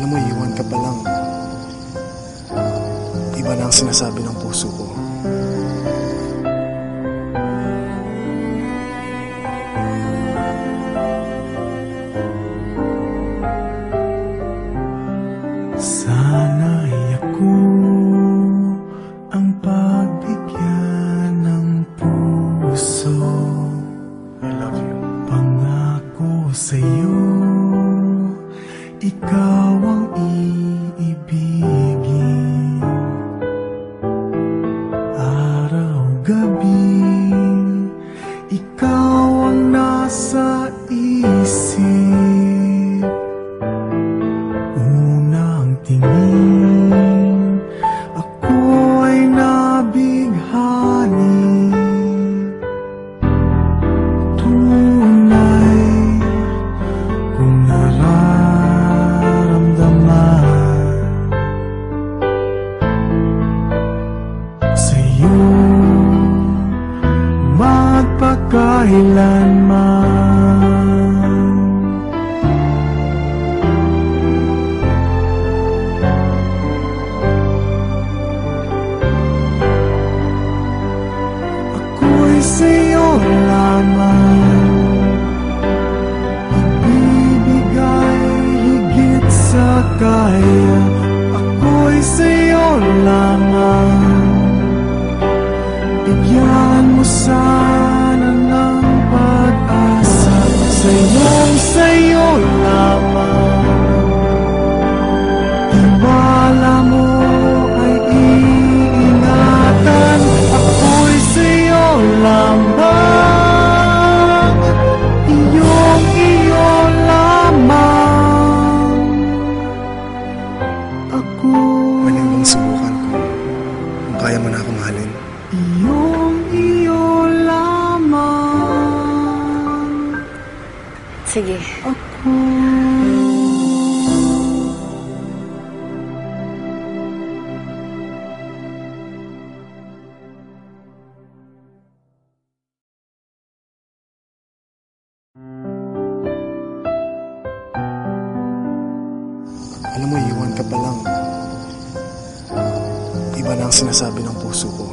Alam mo, iwan ka pa lang. Iba na ang sinasabi ng puso ko. Sana'y ako ang pagbigyan ng puso. I love you. Pangako sa'yo, ikaw ang iibigin. Araw-gabi, ikaw ang nasa isip. Unang tingin, ako ay nabighani. Tunay kong nararamdaman sa'yo magpakailanman. Ako'y sa'yo lamang, ibibigay higit sa kaya. Ako'y sa'yo lamang, bigyan mo sana ng pag-asa. Sa'yo lamang, tiwala mo ay iingatan. Ako'y sa'yo lamang, iyo lamang. Ako Pwede mo bang subukan kung kaya mo na ako mahalin? iyo lamang. Sige. Ako Alam mo, iwan ka pa lang. Iba na ang sinasabi ng puso ko.